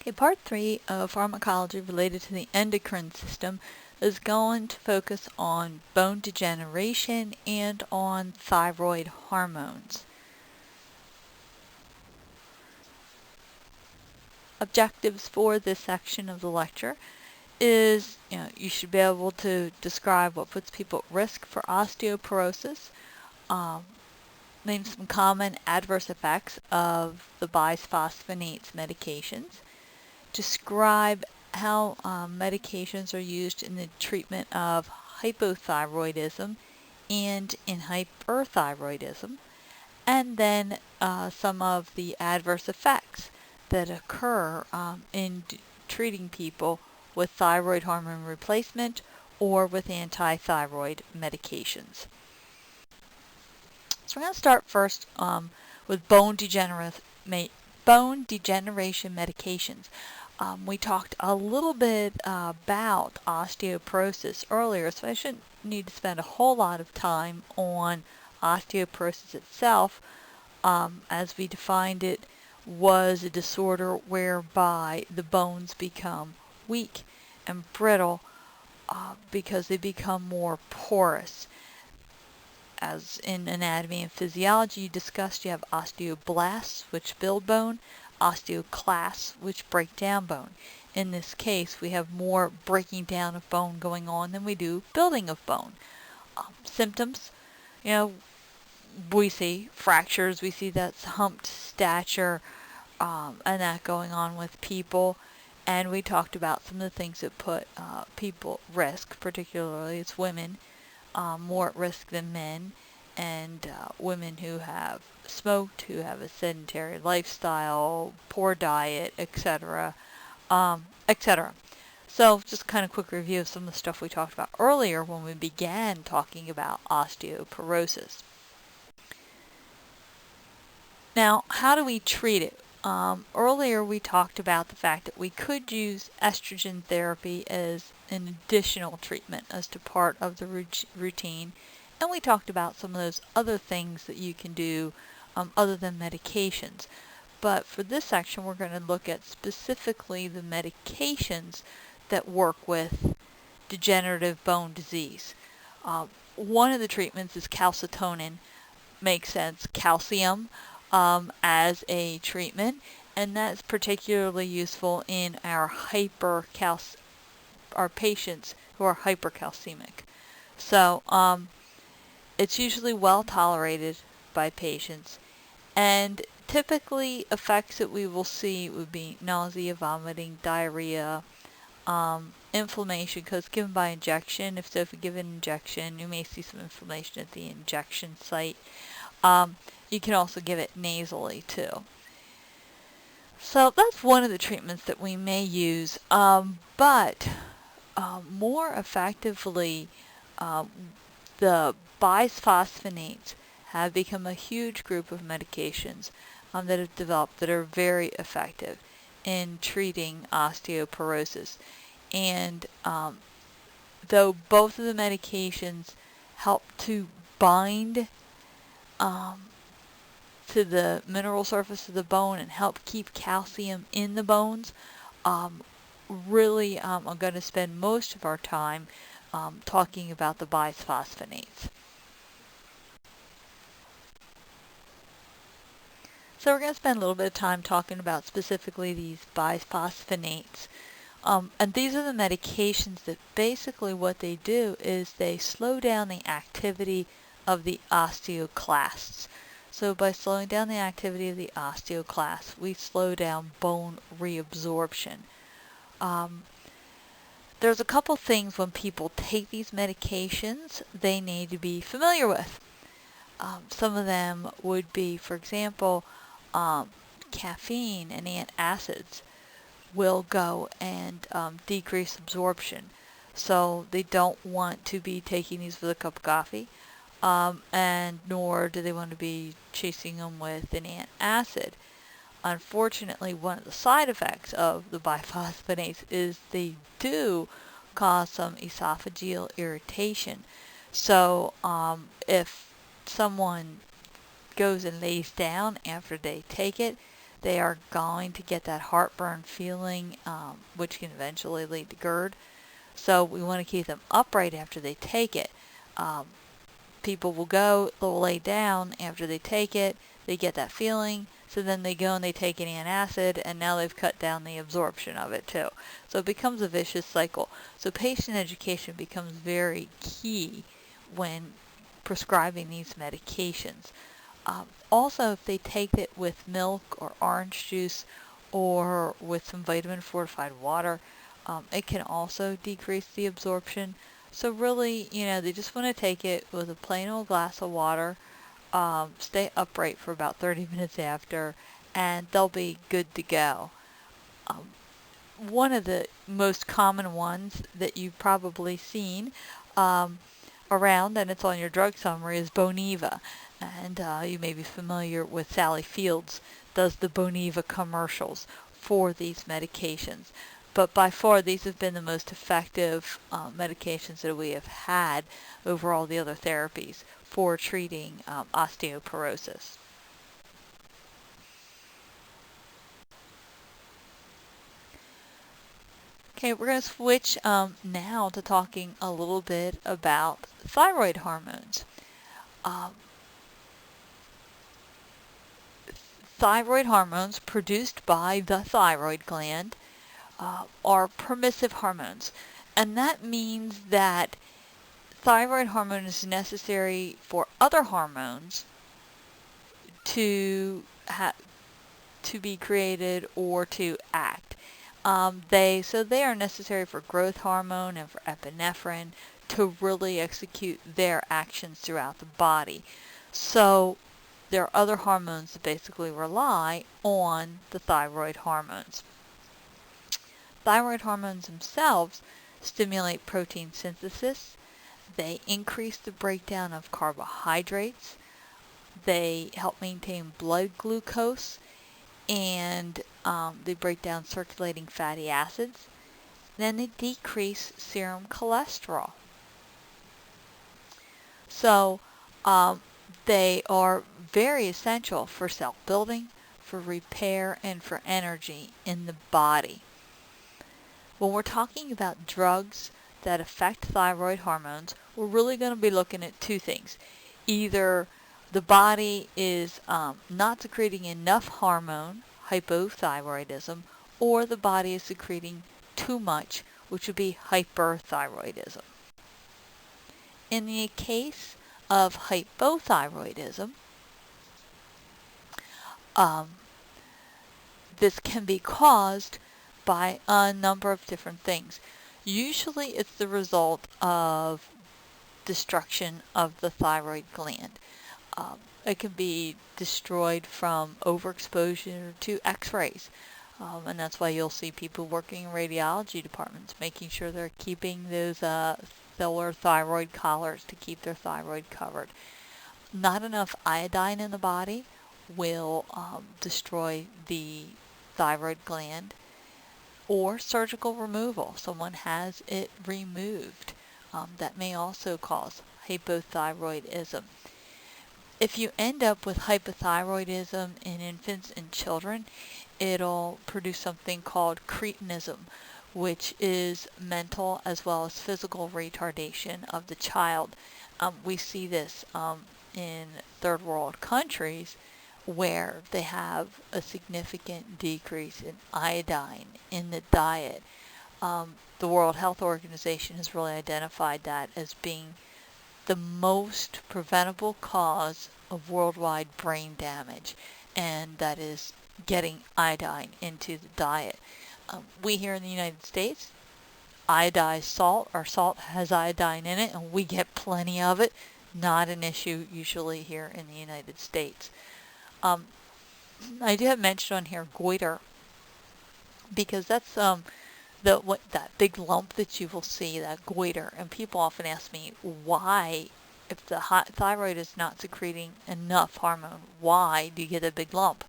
Okay, part 3 of pharmacology related to the endocrine system is going to focus on bone degeneration and on thyroid hormones. Objectives for this section of the lecture is, you should be able to describe what puts people at risk for osteoporosis, name some common adverse effects of the bisphosphonates medications, describe how medications are used in the treatment of hypothyroidism and in hyperthyroidism, and then some of the adverse effects that occur in treating people with thyroid hormone replacement or with anti-thyroid medications. So we're going to start first with bone degeneration medications. We talked a little bit about osteoporosis earlier, so I shouldn't need to spend a whole lot of time on osteoporosis itself. As we defined it, was a disorder whereby the bones become weak and brittle because they become more porous. As in anatomy and physiology you discussed, you have osteoblasts, which build bone, osteoclasts, which break down bone. In this case, we have more breaking down of bone going on than we do building of bone. Symptoms, we see fractures, we see that humped stature, and that going on with people. And we talked about some of the things that put people at risk, particularly it's women, more at risk than men, and women who have smoked, who have a sedentary lifestyle, poor diet, etc., etc. So just kind of quick review of some of the stuff we talked about earlier when we began talking about osteoporosis. Now, how do we treat it? Earlier we talked about the fact that we could use estrogen therapy as an additional treatment as to part of the routine, and we talked about some of those other things that you can do other than medications. But for this section we're going to look at specifically the medications that work with degenerative bone disease. One of the treatments is calcitonin. Makes sense, calcium as a treatment, and that's particularly useful in our patients who are hypercalcemic. So it's usually well tolerated by patients, and typically effects that we will see would be nausea, vomiting, diarrhea, inflammation, because given by injection. If you give an injection, you may see some inflammation at the injection site. You can also give it nasally too. So that's one of the treatments that we may use, but more effectively, the bisphosphonates have become a huge group of medications that have developed that are very effective in treating osteoporosis. And though both of the medications help to bind to the mineral surface of the bone and help keep calcium in the bones, really I'm going to spend most of our time talking about the bisphosphonates. So we're going to spend a little bit of time talking about specifically these bisphosphonates. And these are the medications that basically what they do is they slow down the activity of the osteoclasts. So by slowing down the activity of the osteoclasts, we slow down bone reabsorption. There's a couple things when people take these medications they need to be familiar with. Some of them would be, for example, caffeine and antacids will go and decrease absorption. So they don't want to be taking these with a cup of coffee. And nor do they want to be chasing them with an antacid. Unfortunately, one of the side effects of the biphosphonates is they do cause some esophageal irritation. So if someone goes and lays down after they take it, they are going to get that heartburn feeling, which can eventually lead to GERD. So we want to keep them upright after they take it. People will go, they'll lay down after they take it, they get that feeling, so then they go and they take an antacid, and now they've cut down the absorption of it too. So it becomes a vicious cycle. So patient education becomes very key when prescribing these medications. Also, if they take it with milk or orange juice or with some vitamin fortified water, it can also decrease the absorption. So really, they just want to take it with a plain old glass of water, stay upright for about 30 minutes after, and they'll be good to go. One of the most common ones that you've probably seen around, and it's on your drug summary, is Boniva. And you may be familiar with Sally Fields does the Boniva commercials for these medications. But by far, these have been the most effective medications that we have had over all the other therapies for treating osteoporosis. Okay, we're going to switch now to talking a little bit about thyroid hormones. Thyroid hormones produced by the thyroid gland are permissive hormones, and that means that thyroid hormone is necessary for other hormones to be created or to act. They are necessary for growth hormone and for epinephrine to really execute their actions throughout the body. So there are other hormones that basically rely on the thyroid hormones. Thyroid hormones themselves stimulate protein synthesis. They increase the breakdown of carbohydrates. They help maintain blood glucose, and they break down circulating fatty acids. Then they decrease serum cholesterol. So they are very essential for cell building, for repair, and for energy in the body. When we're talking about drugs that affect thyroid hormones, we're really going to be looking at two things. Either the body is not secreting enough hormone, hypothyroidism, or the body is secreting too much, which would be hyperthyroidism. In the case of hypothyroidism, this can be caused by a number of different things. Usually it's the result of destruction of the thyroid gland. It can be destroyed from overexposure to x-rays. And that's why you'll see people working in radiology departments making sure they're keeping those filler thyroid collars to keep their thyroid covered. Not enough iodine in the body will destroy the thyroid gland, or surgical removal. Someone has it removed. That may also cause hypothyroidism. If you end up with hypothyroidism in infants and children, it'll produce something called cretinism, which is mental as well as physical retardation of the child. We see this in third world countries where they have a significant decrease in iodine in the diet. The World Health Organization has really identified that as being the most preventable cause of worldwide brain damage, and that is getting iodine into the diet. We here in the United States, iodized salt, our salt has iodine in it, and we get plenty of it. Not an issue usually here in the United States. I do have mentioned on here goiter, because that's that big lump that you will see, that goiter, and people often ask me why, if the thyroid is not secreting enough hormone, why do you get a big lump?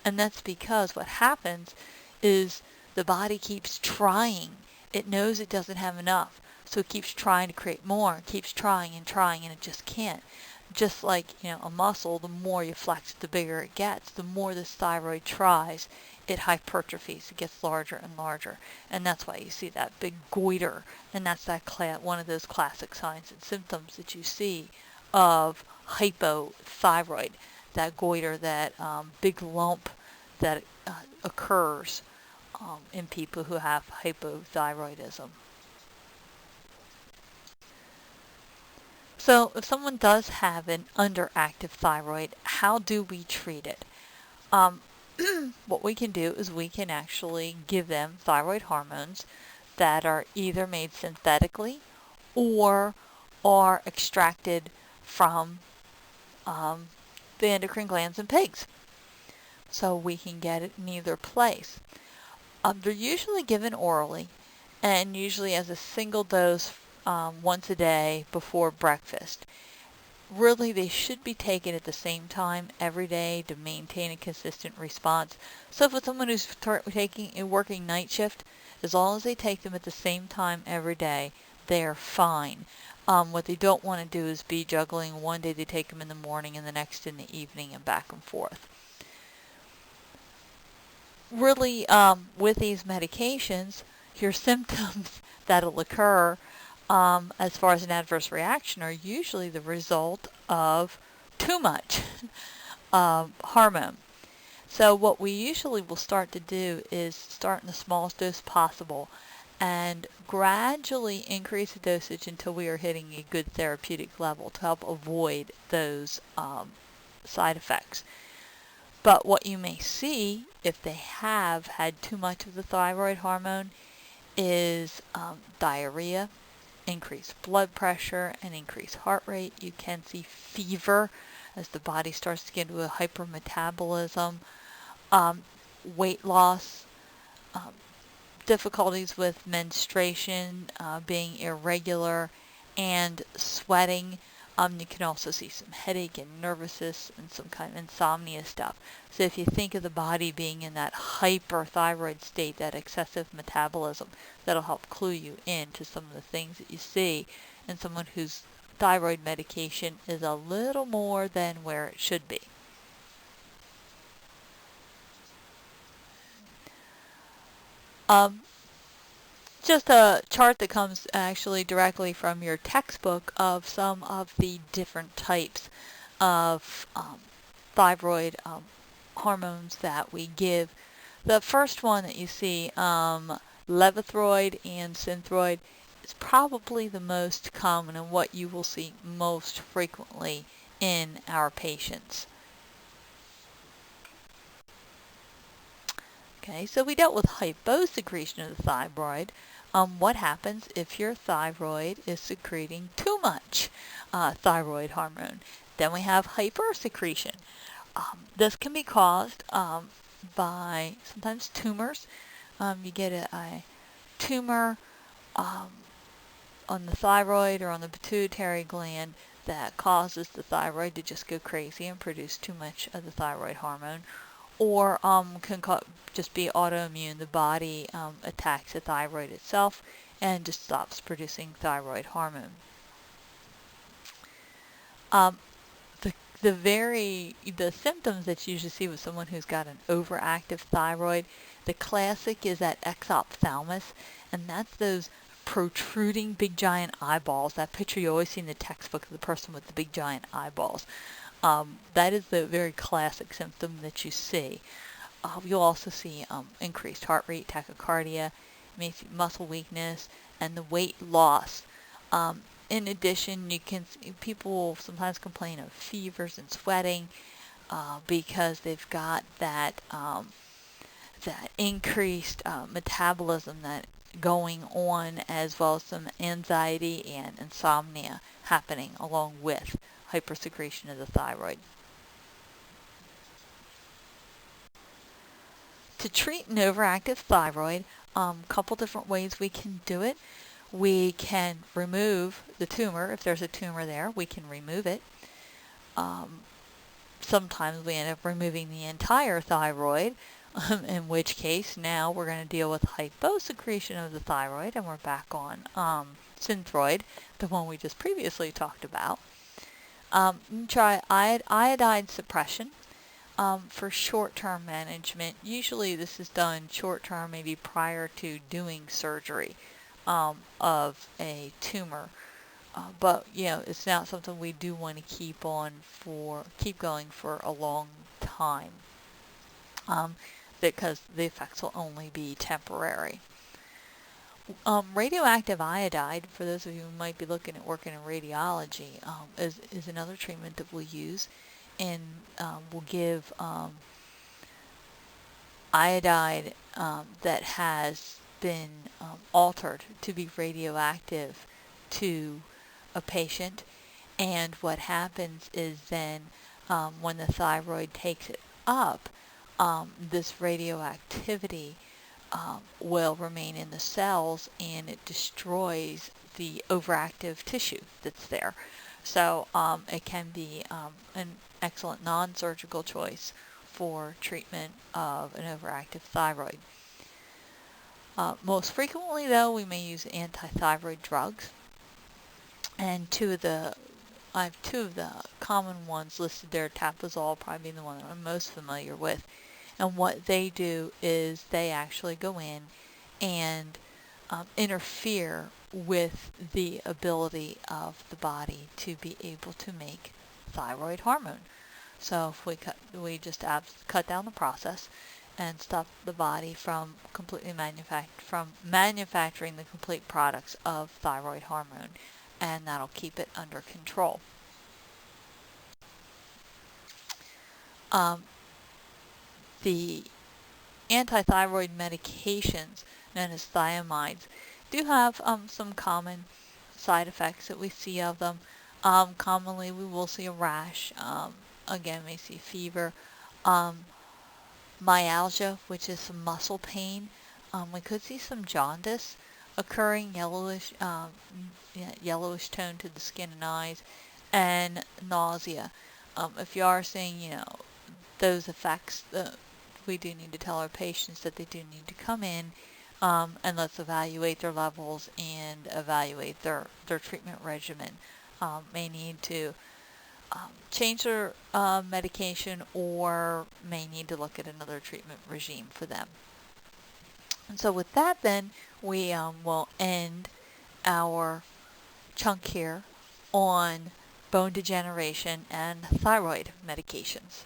And that's because what happens is the body keeps trying. It knows it doesn't have enough, so it keeps trying to create more, keeps trying and trying, and it just can't. Just like, a muscle, the more you flex it, the bigger it gets. The more this thyroid tries, it hypertrophies. It gets larger and larger. And that's why you see that big goiter. And that's one of those classic signs and symptoms that you see of hypothyroid. That goiter, that big lump that occurs in people who have hypothyroidism. So if someone does have an underactive thyroid, how do we treat it? What we can do is we can actually give them thyroid hormones that are either made synthetically or are extracted from the endocrine glands in pigs. So we can get it in either place. They're usually given orally and usually as a single dose once a day before breakfast. Really, they should be taken at the same time every day to maintain a consistent response. So if it's someone who's taking a working night shift, as long as they take them at the same time every day, they're fine. What they don't want to do is be juggling. One day they take them in the morning and the next in the evening and back and forth. Really, with these medications, your symptoms that'll occur as far as an adverse reaction are usually the result of too much hormone. So what we usually will start to do is start in the smallest dose possible and gradually increase the dosage until we are hitting a good therapeutic level to help avoid those side effects. But what you may see if they have had too much of the thyroid hormone is diarrhea, increased blood pressure, and increased heart rate. You can see fever as the body starts to get into a hypermetabolism, weight loss, difficulties with menstruation, being irregular, and sweating. You can also see some headache and nervousness and some kind of insomnia stuff. So if you think of the body being in that hyperthyroid state, that excessive metabolism, that'll help clue you in to some of the things that you see in someone whose thyroid medication is a little more than where it should be. Just a chart that comes actually directly from your textbook of some of the different types of thyroid hormones that we give. The first one that you see, levothyroid and synthroid, is probably the most common and what you will see most frequently in our patients. Okay, so we dealt with hyposecretion of the thyroid. What happens if your thyroid is secreting too much thyroid hormone? Then we have hypersecretion. This can be caused by sometimes tumors. You get a tumor on the thyroid or on the pituitary gland that causes the thyroid to just go crazy and produce too much of the thyroid hormone. Or can just be autoimmune. The body attacks the thyroid itself and just stops producing thyroid hormone. The symptoms that you usually see with someone who's got an overactive thyroid, the classic is that exophthalmos, and that's those protruding big giant eyeballs. That picture you always see in the textbook of the person with the big giant eyeballs. That is the very classic symptom that you see. You'll also see increased heart rate, tachycardia, you may see muscle weakness, and the weight loss. In addition, you can see people sometimes complain of fevers and sweating because they've got that increased metabolism that going on, as well as some anxiety and insomnia happening along with hypersecretion of the thyroid. To treat an overactive thyroid, couple different ways we can do it. We can remove the tumor. If there's a tumor there, we can remove it. Sometimes we end up removing the entire thyroid, in which case now we're going to deal with hyposecretion of the thyroid, and we're back on synthroid, the one we just previously talked about. You try iodine suppression for short-term management. Usually this is done short-term, maybe prior to doing surgery of a tumor. But it's not something we do want to keep going for a long time, because the effects will only be temporary. Radioactive iodide, for those of you who might be looking at working in radiology, is another treatment that we'll use, and we'll give iodide that has been altered to be radioactive to a patient. And what happens is then when the thyroid takes it up, this radioactivity will remain in the cells, and it destroys the overactive tissue that's there. So it can be an excellent non-surgical choice for treatment of an overactive thyroid. Most frequently, though, we may use antithyroid drugs, and I have two of the common ones listed there. Tapazole probably being the one that I'm most familiar with. And what they do is they actually go in and interfere with the ability of the body to be able to make thyroid hormone. So if we just cut down the process and stop the body from manufacturing the complete products of thyroid hormone, and that'll keep it under control. The antithyroid medications, known as thiamides, do have some common side effects that we see of them. Commonly, we will see a rash. Again, we see fever, myalgia, which is some muscle pain. We could see some jaundice occurring, yellowish tone to the skin and eyes, and nausea. If you are seeing, those effects, we do need to tell our patients that they do need to come in, and let's evaluate their levels and evaluate their treatment regimen. May need to change their medication, or may need to look at another treatment regime for them. And so with that, then, we will end our chunk here on bone degeneration and thyroid medications.